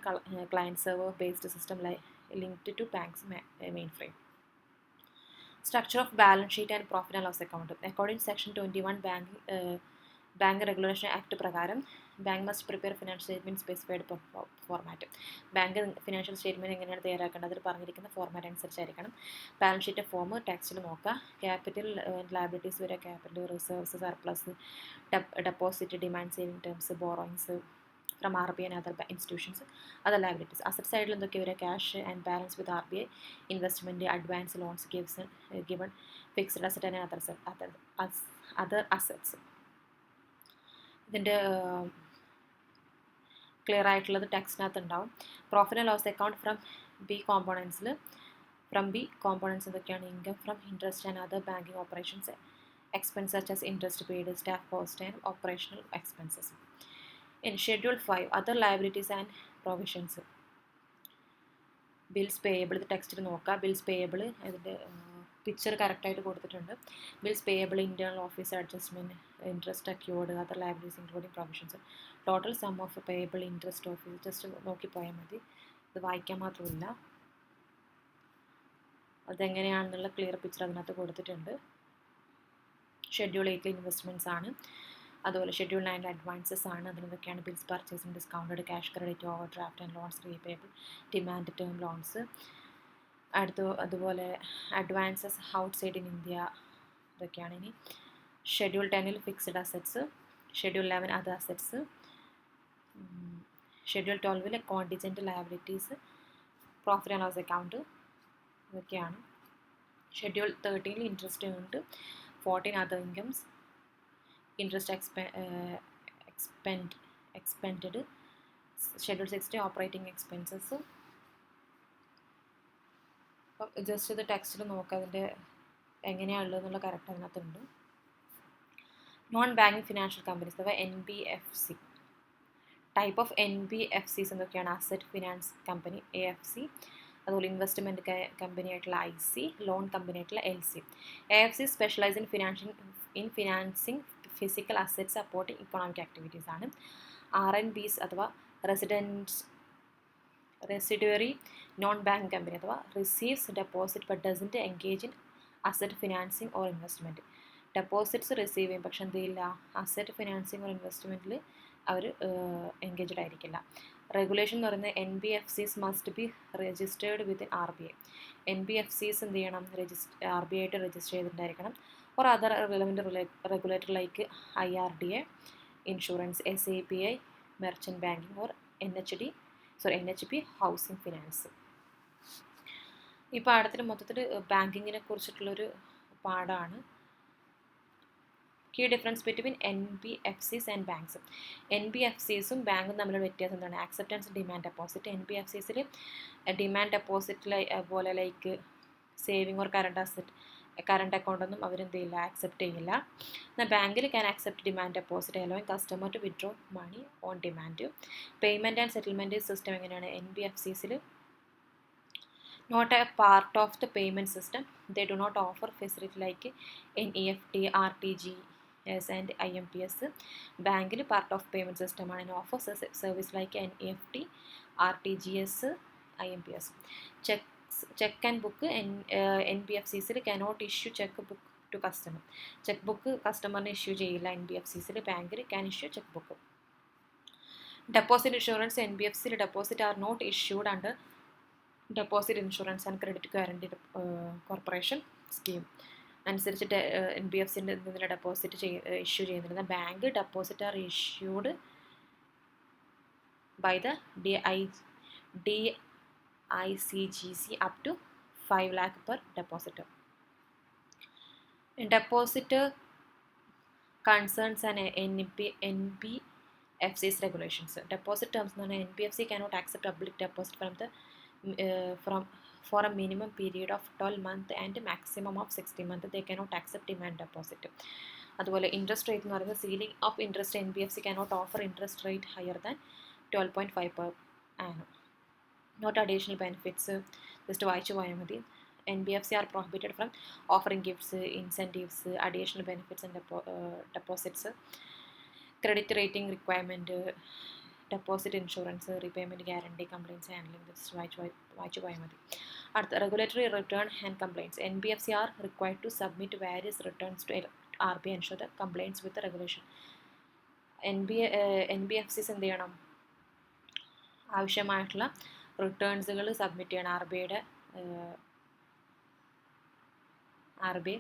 client server based system linked to banks mainframe. Structure of balance sheet and profit and loss account. According to Section 21 Bank Regulation Act പ്രകാരം bank must prepare financial statement specified format. Bank financial statement എങ്ങനെയാണ് തയ്യാറാക്കേണ്ടത്? അതിൽ പറഞ്ഞിരിക്കുന്ന ഫോർമാറ്റ് അനുസരിച്ചായിരിക്കണം. ബാലൻസ് ഷീറ്റ് ഫോം ടെക്സ്റ്റിൽ നോക്കുക. ക്യാപിറ്റൽ ലയബിലിറ്റീസ് വരെ capital, reserves, surplus, deposit, demand saving terms, borrowings from RBI and other institutions, other liabilities. Asset side എന്തൊക്കെ വരിക? Cash and balance with RBI, investment, advance, loans given, fixed asset and other assets. ഇതിൻ്റെ ക്ലിയർ ആയിട്ടുള്ളത് ടെക്സ്റ്റിനകത്ത് ഉണ്ടാവും. Profit and loss account from ബി കോമ്പോണൻസിൽ എന്തൊക്കെയാണ്? Income from interest and other banking operations, expense such as interest paid, staff cost and operational expenses. In Schedule 5, other liabilities and provisions. Bills payable, ഇത് ടെക്സ്റ്റിൽ നോക്കുക. ബിൽസ് പേയബിൾ അതിൻ്റെ പിക്ചർ കറക്റ്റായിട്ട് കൊടുത്തിട്ടുണ്ട്. Bills payable, internal office adjustment, interest accrued, other liabilities including provisions, total sum of payable, interest office. Just നോക്കിപ്പോയാൽ മതി, ഇത് വായിക്കാൻ മാത്രമില്ല. അതെങ്ങനെയാണെന്നുള്ള ക്ലിയർ പിക്ചർ അതിനകത്ത് കൊടുത്തിട്ടുണ്ട്. ഷെഡ്യൂൾ 8 ഇൻവെസ്റ്റ്മെൻറ്റ്സ് ആണ്. അതുപോലെ ഷെഡ്യൂൾ 9 അഡ്വാൻസസ് ആണ്. അതിനൊക്കെയാണ് bills purchasing, discounted, cash credit, overdraft and loans repayable, demand term loans. അതുപോലെ അഡ്വാൻസസ് ഔട്ട്സൈഡ് ഇൻ ഇന്ത്യ, ഇതൊക്കെയാണ്. ഇനി schedule 10 fixed assets, schedule 11 other assets, schedule 12 contingent liabilities, profit and loss account, ഇതൊക്കെയാണ്. ഷെഡ്യൂൾ 13 ഇൻട്രസ്റ്റ് ഉണ്ട്, 14 other incomes, interest expend, schedule 16 operating expenses. അപ്പം ജസ്റ്റ് ഇത് ടെക്സ്റ്റിൽ നോക്കുക, അതിൻ്റെ എങ്ങനെയാണുള്ളതെന്നുള്ള കറക്റ്റ് അതിനകത്തുണ്ട്. നോൺ ബാങ്കിങ് ഫിനാൻഷ്യൽ കമ്പനീസ് അഥവാ NBFC. ടൈപ്പ് ഓഫ് NBFCs എന്തൊക്കെയാണ്? അസറ്റ് ഫിനാൻസ് കമ്പനി AFC, അതുപോലെ ഇൻവെസ്റ്റ്മെൻറ്റ് കമ്പനി ആയിട്ടുള്ള IC, ലോൺ കമ്പനി ആയിട്ടുള്ള LC. AFC specialise in financing physical assets supporting economic activities ആണ്. RNBs അഥവാ റെസിഡുവറി നോൺ ബാങ്ക് കമ്പനി അഥവാ receives deposit but doesn't engage in asset financing or investment. Deposits receive ചെയ്യും, പക്ഷെ എന്തില്ല, അസറ്റ് ഫിനാൻസിങ് ഓർ ഇൻവെസ്റ്റ്മെൻറ്റിൽ അവർ എൻഗേജ്ഡ് ആയിരിക്കില്ല. റെഗുലേഷൻ എന്ന് പറയുന്നത് NBFCs must be registered within RBI. NBFCs എന്ത് ചെയ്യണം? RBI ആയിട്ട് രജിസ്റ്റർ ചെയ്തിട്ടുണ്ടായിരിക്കണം. Or other relevant regulator like IRDA, insurance, SAPI, merchant banking or NHB housing finance. ഈ പാഠത്തിൽ മൊത്തത്തിൽ ബാങ്കിങ്ങിനെ കുറിച്ചിട്ടുള്ളൊരു പാഠമാണ്. Key difference between NBFCs and banks. NBFCസും ബാങ്കും തമ്മിലുള്ള വ്യത്യാസം എന്താണ്? Acceptance demand deposit. NBFCസിൽ ഡിമാൻഡ് ഡെപ്പോസിറ്റ് പോലെ ലൈക്ക് സേവിങ് ഓർ കറണ്ട് അക്കൗണ്ടൊന്നും അവരെന്ത് ചെയ്യില്ല, ആക്സെപ്റ്റ് ചെയ്യില്ല. എന്നാൽ ബാങ്കിൽ can accept demand deposit allowing customer to withdraw money on demand. Payment and settlement system എങ്ങനെയാണ്? NBFCസിൽ not a part of the payment system. They do not offer facility like NEFT, RTGS and IMPS. ബാങ്കിൽ പാർട്ട് ഓഫ് പേയ്മെൻറ്റ് സിസ്റ്റം ആണ്. Offer service like NEFT, RTGS, IMPS. Cheque and book NBFCസിൽ cannot issue cheque book to customer. Cheque book കസ്റ്റമറിന് ഇഷ്യൂ ചെയ്യില്ല NBFCസിൽ. ബാങ്കിൽ can issue cheque book. Deposit insurance. NBFCയിൽ deposit are not issued under deposit insurance and credit guarantee corporation scheme അനുസരിച്ച് NBFCൻ്റെ എന്തെങ്കിലും ഡെപ്പോസിറ്റ് ഇഷ്യൂ ചെയ്യുന്നില്ല. Bank deposit are issued by the DICGC up to 5 lakh per depositor. Depositor concerns and NBFC's regulations. Deposit terms എന്ന് പറഞ്ഞാൽ NBFC cannot accept public deposit for a minimum period of 12 months and maximum of 60 months. They cannot accept demand deposit. അതുപോലെ ഇൻട്രസ്റ്റ് റേറ്റ് എന്ന് പറയുന്നത് ceiling of interest NBFC cannot offer interest rate higher than 12.5 per annum. Not additional benefits. Just വായിച്ചു പോയാൽ മതി. NBFC are prohibited from offering gifts, incentives, additional benefits and deposits. Credit rating requirement, deposit insurance, repayment guarantee, complaints handling. This വായിച്ചു പോയാൽ മതി. അടുത്ത regulatory return and complaints. NBFC are required to submit various returns to RBI ensure the compliance with the regulation. NBFCs എന്ത് ചെയ്യണം? ആവശ്യമായിട്ടുള്ള റിട്ടേൺസുകൾ സബ്മിറ്റ് ചെയ്യണം RBI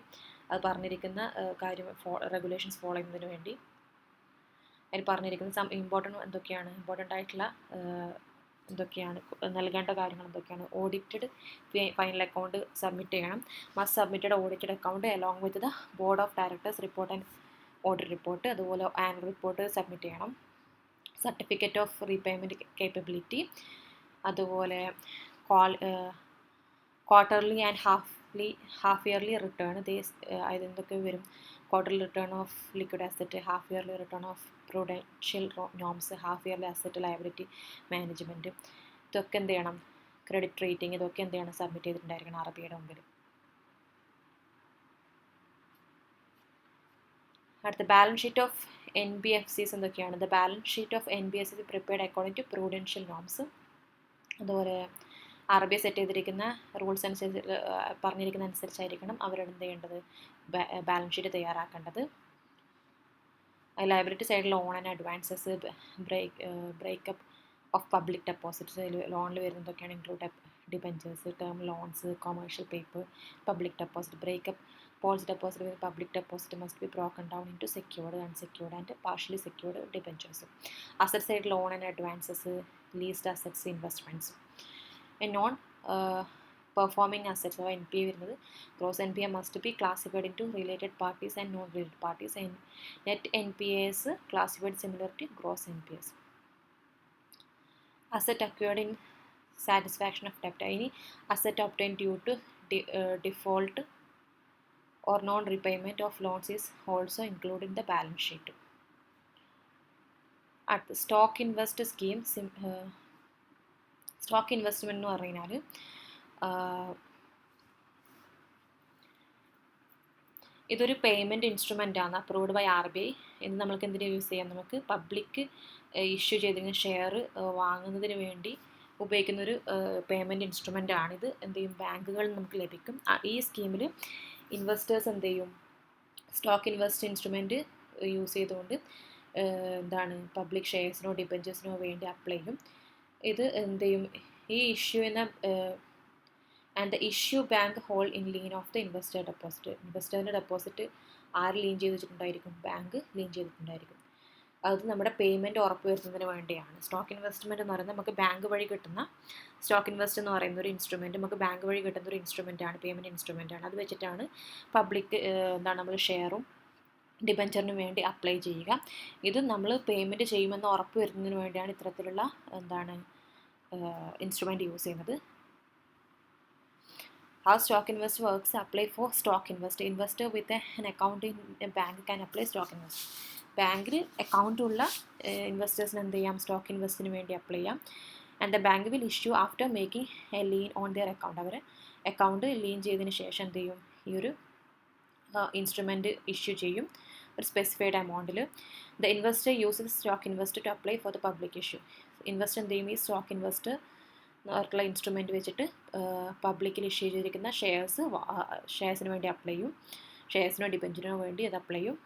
അത് പറഞ്ഞിരിക്കുന്ന കാര്യം റെഗുലേഷൻസ് ഫോളോ ചെയ്യുന്നതിന് വേണ്ടി. അതിൽ പറഞ്ഞിരിക്കുന്ന ഇമ്പോർട്ടൻ്റ് ആയിട്ടുള്ള എന്തൊക്കെയാണ് നൽകേണ്ട കാര്യങ്ങൾ എന്തൊക്കെയാണ്? ഓഡിറ്റഡ് ഫൈനൽ അക്കൗണ്ട് സബ്മിറ്റ് ചെയ്യണം. Must submitted audited account along with the board of directors report and audit report. അതുപോലെ ആനുവൽ റിപ്പോർട്ട് സബ്മിറ്റ് ചെയ്യണം. Certificate of repayment capability. അതുപോലെ quarterly and half yearly return. അതെന്തൊക്കെ വരും? Quarterly return of liquid asset, half yearly return of prudential norms, half yearly asset liability management. ഇതൊക്കെ എന്ത് ചെയ്യണം? ക്രെഡിറ്റ് റേറ്റിംഗ്, ഇതൊക്കെ എന്ത് ചെയ്യണം? സബ്മിറ്റ് ചെയ്തിട്ടുണ്ടായിരിക്കണം RBIയുടെ മുമ്പിൽ. അടുത്ത ബാലൻസ് ഷീറ്റ് ഓഫ് NBFCs എന്തൊക്കെയാണ്? Balance sheet of NBFCs prepared according to prudential norms. അതുപോലെ RBI സെറ്റ് ചെയ്തിരിക്കുന്ന റൂൾസ് അനുസരിച്ച് പറഞ്ഞിരിക്കുന്ന അനുസരിച്ചായിരിക്കണം അവരെന്ത് ചെയ്യേണ്ടത്, ബാലൻസ് ഷീറ്റ് തയ്യാറാക്കേണ്ടത്. Liability side loan and advances, breakup of public deposits, ലോണിൽ വരുന്നതൊക്കെയാണ് include debentures, term loans, commercial paper, public deposit. Breakup polls deposit with public deposit must be broken down into secured, unsecured and partially secured debentures. Asset side loan and advances, leased assets, investments. A non performing assets or NPA വരുന്നത് gross NPA must be classified into related parties and non-related parties, and net NPA is classified similar to gross NPAs. Asset acquired in satisfaction of debt, any asset obtained due to default or non-repayment of loans is also included in the balance sheet. At the stock invest scheme, stock investment എന്ന് പറഞ്ഞാൽ ഇതൊരു പേയ്മെൻറ്റ് ഇൻസ്ട്രുമെൻ്റ് ആണ്, അപ്രൂവ്ഡ് ബൈ RBI. ഇത് നമുക്ക് എന്തിനു യൂസ് ചെയ്യാം, നമുക്ക് പബ്ലിക് ഇഷ്യൂ ചെയ്തിരിക്കുന്ന ഷെയർ വാങ്ങുന്നതിന് വേണ്ടി ഉപയോഗിക്കുന്നൊരു പേയ്മെൻറ്റ് ഇൻസ്ട്രുമെൻ്റ് ആണിത്. എന്ത് ചെയ്യും, ബാങ്കുകളിൽ നമുക്ക് ലഭിക്കും. ഈ സ്കീമിൽ ഇൻവെസ്റ്റേഴ്സ് എന്ത് ചെയ്യും, സ്റ്റോക്ക് ഇൻവെസ്റ്റ് ഇൻസ്ട്രുമെൻറ്റ് യൂസ് ചെയ്തുകൊണ്ട് എന്താണ് പബ്ലിക് ഷെയർസിനോ ഡിബഞ്ചേഴ്സിനോ വേണ്ടി അപ്ലൈ ചെയ്യും. ഇത് എന്ത് ചെയ്യും, ഈ ഇഷ്യൂ എന്ന and the issue bank hold in lien of the investor deposit. ഇൻവെസ്റ്ററിൻ്റെ ഡെപ്പോസിറ്റ് ആര് ലീൻ ചെയ്ത് വെച്ചിട്ടുണ്ടായിരിക്കും, ബാങ്ക് ലീൻ ചെയ്തിട്ടുണ്ടായിരിക്കും. അത് നമ്മുടെ പേയ്മെൻറ്റ് ഉറപ്പ് വരുന്നതിന് വേണ്ടിയാണ്. സ്റ്റോക്ക് ഇൻവെസ്റ്റ്മെൻറ്റ് എന്ന് പറയുന്നത് നമുക്ക് ബാങ്ക് വഴി കിട്ടുന്ന, സ്റ്റോക്ക് ഇൻവെസ്റ്റ് എന്ന് പറയുന്ന ഒരു ഇൻസ്ട്രുമെൻറ്റ് നമുക്ക് ബാങ്ക് വഴി കിട്ടുന്ന ഒരു ഇൻസ്ട്രുമെൻറ്റാണ്, പേയ്മെൻറ്റ് ഇൻസ്ട്രുമെൻറ്റാണ്. അത് വെച്ചിട്ടാണ് പബ്ലിക് എന്താണ് നമ്മൾ ഷെയറും ഡിബഞ്ചറിന് വേണ്ടി അപ്ലൈ ചെയ്യുക. ഇത് നമ്മൾ പേയ്മെൻറ്റ് ചെയ്യുമെന്ന് ഉറപ്പ് വരുന്നതിന് വേണ്ടിയാണ് ഇത്തരത്തിലുള്ള എന്താണ് ഇൻസ്ട്രുമെൻറ്റ് യൂസ് ചെയ്യുന്നത്. How stock invest works, apply for stock invest. Investor with an account in a bank can apply stock invest. ബാങ്കിൽ അക്കൗണ്ട് ഉള്ള ഇൻവെസ്റ്റേഴ്സിന് എന്ത് ചെയ്യാം, സ്റ്റോക്ക് ഇൻവെസ്റ്റിന് വേണ്ടി അപ്ലൈ ചെയ്യാം. And the bank will issue after making a lien on their account. അവർ അക്കൗണ്ട് ലീൻ ചെയ്തതിന് ശേഷം എന്ത് ചെയ്യും, ഈ ഒരു ഇൻസ്ട്രുമെൻറ്റ് ഇഷ്യൂ ചെയ്യും ഒരു സ്പെസിഫൈഡ് എമൗണ്ടിൽ. The investor uses stock invest to apply for the public issue. Investor എന്ത് ചെയ്യും, ഈ സ്റ്റോക്ക് ഇൻവെസ്റ്റ് അവർക്കുള്ള ഇൻസ്ട്രുമെൻറ്റ് വെച്ചിട്ട് പബ്ലിക്കിൽ ഇഷ്യൂ ചെയ്തിരിക്കുന്ന ഷെയർസിന് വേണ്ടി അപ്ലൈ ചെയ്യും, ഷെയർസിനോ ഡിബഞ്ചറിനോ വേണ്ടി അത് അപ്ലൈ ചെയ്യും.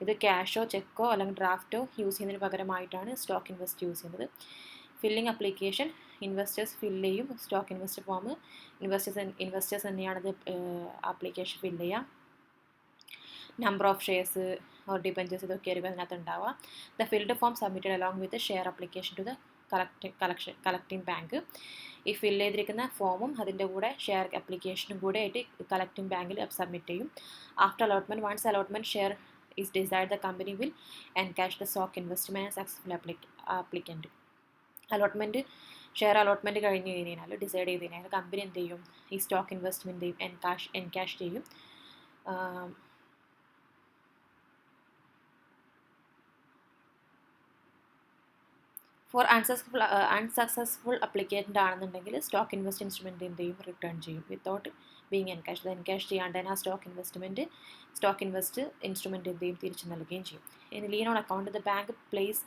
ഇത് ക്യാഷോ ചെക്കോ അല്ലെങ്കിൽ ഡ്രാഫ്റ്റോ യൂസ് ചെയ്യുന്നതിന് പകരമായിട്ടാണ് സ്റ്റോക്ക് ഇൻവെസ്റ്റ് യൂസ് ചെയ്യുന്നത്. ഫില്ലിംഗ് അപ്ലിക്കേഷൻ, ഇൻവെസ്റ്റേഴ്സ് ഫില്ല് ചെയ്യും സ്റ്റോക്ക് ഇൻവെസ്റ്റ് ഫോം. ഇൻവെസ്റ്റേഴ്സ് തന്നെയാണത് ആപ്ലിക്കേഷൻ ഫില്ല് ചെയ്യുക. Number of shares or debentures ഇതൊക്കെ ആയിരിക്കും അതിനകത്ത് ഉണ്ടാവുക. The filled form submitted along with share application to the collecting bank. ഈ ഫില്ല് ചെയ്തിരിക്കുന്ന ഫോമും അതിൻ്റെ കൂടെ ഷെയർ അപ്ലിക്കേഷനും കൂടെ ആയിട്ട് കളക്ടിംഗ് ബാങ്കിൽ സബ്മിറ്റ് ചെയ്യും. After allotment, once allotment share is desired, the company will encash the stock investment as successful applicant. Allotment share allotment കഴിഞ്ഞ് കഴിഞ്ഞാൽ ഡിസൈഡ് ചെയ്ത് കഴിഞ്ഞാൽ കമ്പനി എന്ത് ചെയ്യും, ഈ സ്റ്റോക്ക് ഇൻവെസ്റ്റ്മെൻറ്റ് എൻകാഷ് ചെയ്യും. ഫോർ അൺസക്സസ്ഫുൾ അപ്ലിക്കേറ്റൻ്റ് ആണെന്നുണ്ടെങ്കിൽ സ്റ്റോക്ക് ഇൻവെസ്റ്റ് ഇൻസ്ട്രുമെൻറ്റ് എന്ത് ചെയ്യും, റിട്ടേൺ ചെയ്യും വിത്തൗട്ട് ബീങ് എൻകാഷ്. അത് എൻകാഷ് ചെയ്യാണ്ട് തന്നെ ആ സ്റ്റോക്ക് ഇൻവെസ്റ്റ് ഇൻസ്ട്രുമെൻറ്റ് എന്ത് ചെയ്യും, തിരിച്ചു നൽകുകയും ചെയ്യും. ഇനി lean on account, the bank place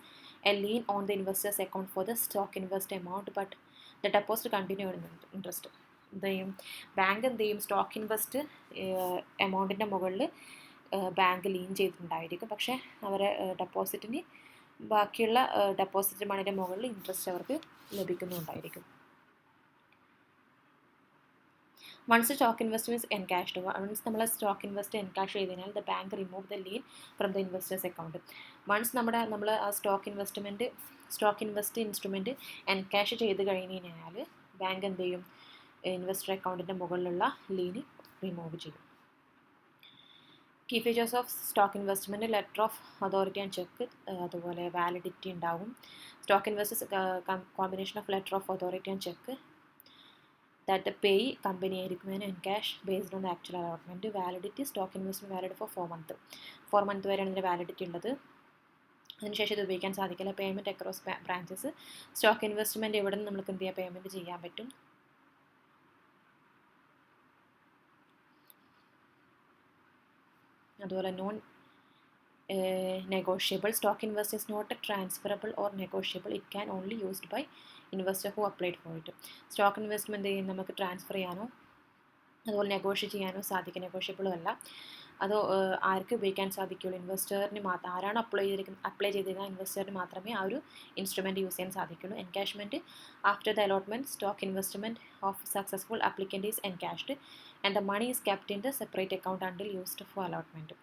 A lien on the investors account for the stock invest amount but the deposit continue interest. എന്ത് ചെയ്യും, ബാങ്ക് എന്ത് ചെയ്യും, സ്റ്റോക്ക് ഇൻവെസ്റ്റ് എമൗണ്ടിൻ്റെ മുകളിൽ ബാങ്ക് ലീൻ ചെയ്തിട്ടുണ്ടായിരിക്കും, പക്ഷേ അവരെ ഡെപ്പോസിറ്റിന് ബാക്കിയുള്ള ഡെപ്പോസിറ്റ് മണിയുടെ മുകളിൽ ഇൻട്രസ്റ്റ് അവർക്ക് ലഭിക്കുന്നുണ്ടായിരിക്കും. Once stock investment encashed, once നമ്മൾ സ്റ്റോക്ക് ഇൻവെസ്റ്റ് എൻകാഷ് ചെയ്ത് കഴിഞ്ഞാൽ the bank remove the lien from the investors account. Once നമ്മൾ ആ സ്റ്റോക്ക് ഇൻവെസ്റ്റ് ഇൻസ്ട്രുമെൻറ്റ് എൻകാഷ് ചെയ്ത് കഴിഞ്ഞ് കഴിഞ്ഞാൽ ബാങ്ക് എന്ത് ചെയ്യും, ഇൻവെസ്റ്റർ അക്കൗണ്ടിൻ്റെ മുകളിലുള്ള ലീന് റിമൂവ് ചെയ്യും. Key features of stock investment, letter of authority and cheque, അതുപോലെ വാലിഡിറ്റി ഉണ്ടാവും. Stock invest combination of letter of authority and cheque that the pay company ആയിരിക്കും encash based on the actual allotment. Validity, stock investment valid for 4 months വരെയാണ് ഇതിൻ്റെ വാലിഡിറ്റി ഉള്ളത്. അതിനുശേഷം ഇത് ഉപയോഗിക്കാൻ സാധിക്കില്ല. Payment across branches, stock investment എവിടെ നിന്ന് നമുക്ക് എന്ത് ചെയ്യാം, പേയ്മെൻറ്റ് ചെയ്യാൻ പറ്റും. അതുപോലെ negotiable. Stock invest is not transferable or negotiable. It can only used by investor who applied for it. Stock investment നമുക്ക് ട്രാൻസ്ഫർ ചെയ്യാനോ അതുപോലെ നെഗോഷിയേറ്റ് ചെയ്യാനോ സാധിക്കും. നെഗോഷ്യബിളും അല്ല. അത് ആർക്ക് ഉപയോഗിക്കാൻ സാധിക്കുള്ളൂ? ഇൻവെസ്റ്ററിന് മാത്രം. ആരാണ് അപ്ലൈ ചെയ്തിരിക്കുന്ന ഇൻവെസ്റ്ററിന് മാത്രമേ ആ ഒരു ഇൻസ്ട്രുമെൻറ്റ് യൂസ് ചെയ്യാൻ സാധിക്കുള്ളൂ. Encashment after the allotment stock investment of successful applicant is encashed and the money is kept in the separate account until used for allotment.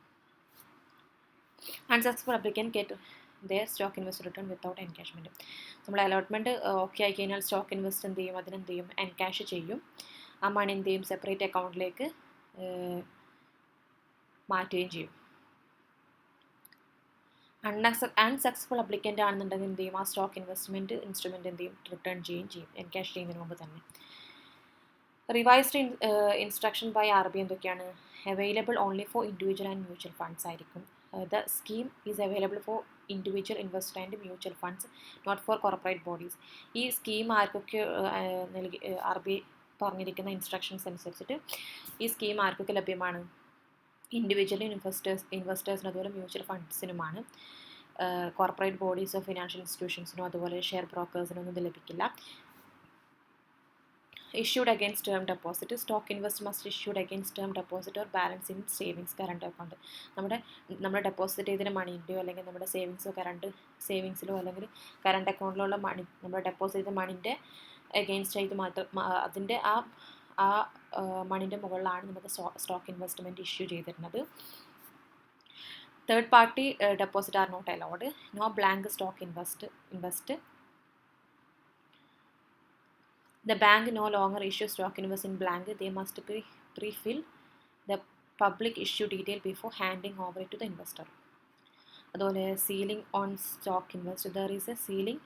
Unsuccessful applicant get their stock invest return without encashment. നമ്മൾ അലോട്ട്മെൻറ്റ് ഓക്കെ ആയി കഴിഞ്ഞാൽ സ്റ്റോക്ക് ഇൻവെസ്റ്റ് എന്ത് ചെയ്യും? അതിനെന്ത് ചെയ്യും? എൻകാഷ് ചെയ്യും. ആ മണി എന്ത് ചെയ്യും? സെപ്പറേറ്റ് അക്കൗണ്ടിലേക്ക് മാറ്റുകയും ചെയ്യും. അൺസക്സസ്ഫുൾ അപ്ലിക്കൻ്റ് ആണെന്നുണ്ടെങ്കിൽ എന്ത് ചെയ്യും? ആ സ്റ്റോക്ക് ഇൻവെസ്റ്റ്മെൻറ്റ് ഇൻസ്ട്രുമെൻറ്റ് എന്ത് ചെയ്യും? റിട്ടേൺ ചെയ്യുകയും ചെയ്യും, എൻകാഷ് ചെയ്യുന്നതിന് മുമ്പ് തന്നെ. റിവൈസ്ഡ് ഇൻസ്ട്രക്ഷൻ ബൈ RBI എന്തൊക്കെയാണ്? Available only for individual and mutual funds ആയിരിക്കും. The scheme is available for individual investor and mutual funds, not for corporate bodies. ഈ സ്കീം ആർക്കൊക്കെ നൽകി RBI പറഞ്ഞിരിക്കുന്ന ഇൻസ്ട്രക്ഷൻസ് അനുസരിച്ചിട്ട് ഈ സ്കീം ആർക്കൊക്കെ ലഭ്യമാണ്? ഇൻഡിവിജ്വൽ ഇൻവെസ്റ്റേഴ്സിനും അതുപോലെ മ്യൂച്വൽ ഫണ്ട്സിനുമാണ്. കോർപ്പറേറ്റ് ബോഡീസോ ഫിനാൻഷ്യൽ ഇൻസ്റ്റിറ്റ്യൂഷൻസിനോ അതുപോലെ ഷെയർ ബ്രോക്കേഴ്സിനൊന്നും ഇത് ലഭിക്കില്ല. issued against term deposit. Stock invest must issued against term deposit or balance in savings current account. നമ്മുടെ ഡെപ്പോസിറ്റ് ചെയ്തിന് മണിൻ്റെയോ അല്ലെങ്കിൽ നമ്മുടെ സേവിങ്സിലോ അല്ലെങ്കിൽ കറണ്ട് അക്കൗണ്ടിലുള്ള മണി, നമ്മുടെ ഡെപ്പോസിറ്റ് ചെയ്ത മണിൻ്റെ എഗെയിൻസ്റ്റ് ആയിട്ട് മാത്രം അതിൻ്റെ ആ മണിൻ്റെ മുകളിലാണ് നമുക്ക് സ്റ്റോക്ക് ഇൻവെസ്റ്റ്മെൻറ്റ് ഇഷ്യൂ ചെയ്തിരുന്നത്. Third party deposit are not allowed. No blank stock invest. The bank no longer issues stock invest in blank. They must pre-fill the public issue detail before handing over it to the investor. അതുപോലെ ceiling on stock invest. There is a ceiling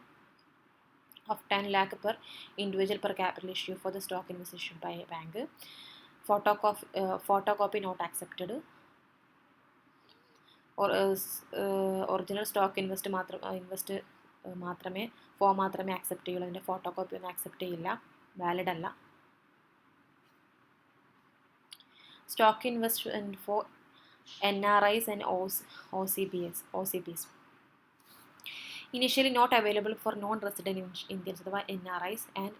of 10 lakh per individual per capital issue for the stock invest issued by a bank. Photocopy not accepted. Or original stock invest മാത്രമേ ഫോം മാത്രമേ ആക്സെപ്റ്റ് ചെയ്യുള്ളൂ. അതിൻ്റെ ഫോട്ടോകോപ്പി ഒന്നും ആക്സെപ്റ്റ് ചെയ്യില്ല, വാലിഡ് അല്ല. Stock investment for NRIs and OCPs. Initially not available for non-resident Indians അഥവാ NRIs and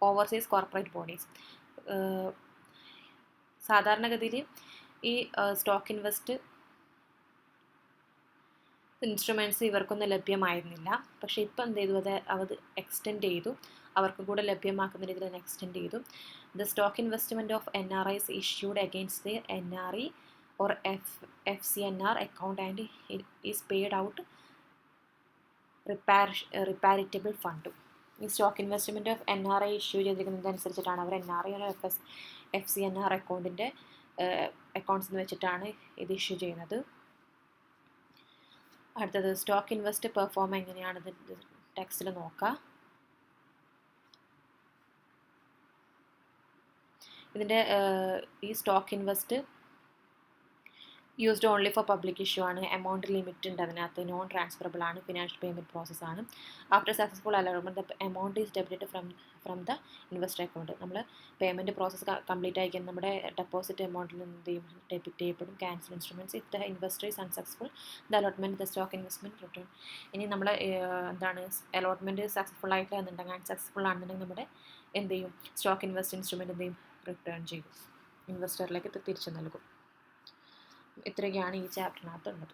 overseas corporate bodies. സാധാരണഗതിയിൽ ഈ സ്റ്റോക്ക് ഇൻവെസ്റ്റ് ഇൻസ്ട്രുമെൻറ്റ്സ് ഇവർക്കൊന്നും ലഭ്യമായിരുന്നില്ല. പക്ഷേ ഇപ്പോൾ എന്ത് ചെയ്തു? അത് എക്സ്റ്റെൻഡ് ചെയ്തു, അവർക്ക് കൂടെ ലഭ്യമാക്കുന്ന രീതിയിൽ തന്നെ എക്സ്റ്റെൻഡ് ചെയ്തു. The stock investment of NRIs issued against the NRE or FCNR account and is paid out repatriable fund. ഈ stock investment of NRI issue ചെയ്തിരിക്കുന്നതനുസരിച്ചിട്ടാണ് അവർ NRI or FCNR അക്കൗണ്ടിൻ്റെ അക്കൗണ്ട്സ് എന്ന് വെച്ചിട്ടാണ് ഇത് ഇഷ്യൂ ചെയ്യുന്നത്. അടുത്തത് സ്റ്റോക്ക് ഇൻവെസ്റ്റ് പെർഫോം എങ്ങനെയാണെന്ന് ടെക്സ്റ്റിൽ നോക്കാം. ഇതിൻ്റെ ഈ stock invest used only for public issue ആണ്. എമൗണ്ട് ലിമിറ്റ് ഉണ്ട് അതിനകത്ത്. നോൺ ട്രാൻസ്ഫറബിൾ ആണ്. ഫിനാൻഷ്യൽ പേയ്മെൻറ്റ് പ്രോസസ്സാണ്. After successful allotment the amount is debited from the investor account. നമ്മൾ പേയ്മെൻറ്റ് പ്രോസസ്സ് കംപ്ലീറ്റ് ആയിക്കാൻ നമ്മുടെ ഡെപ്പോസിറ്റ് എമൗണ്ടിൽ നിന്ന് ഡെബിറ്റ് ചെയ്യപ്പെടും. Cancel instruments if the investor is unsuccessful the allotment the stock investment return. ഇനി നമ്മൾ അലോട്ട്മെൻറ്റ് സക്സസ്ഫുൾ ആയിട്ടില്ല എന്നുണ്ടെങ്കിൽ അൺസക്സസ്ഫുൾ ആണെന്നുണ്ടെങ്കിൽ നമ്മുടെ എന്ത് ചെയ്യും? സ്റ്റോക്ക് ഇൻവെസ്റ്റ് ഇൻസ്ട്രുമെൻറ്റ് എന്ത് ചെയ്യും? റിട്ടേൺ ചെയ്യും, ഇൻവെസ്റ്ററിലേക്ക് തിരിച്ചു നൽകും. ഇത്രയൊക്കെയാണ് ഈ ചാപ്റ്ററിനകത്തുള്ളത്.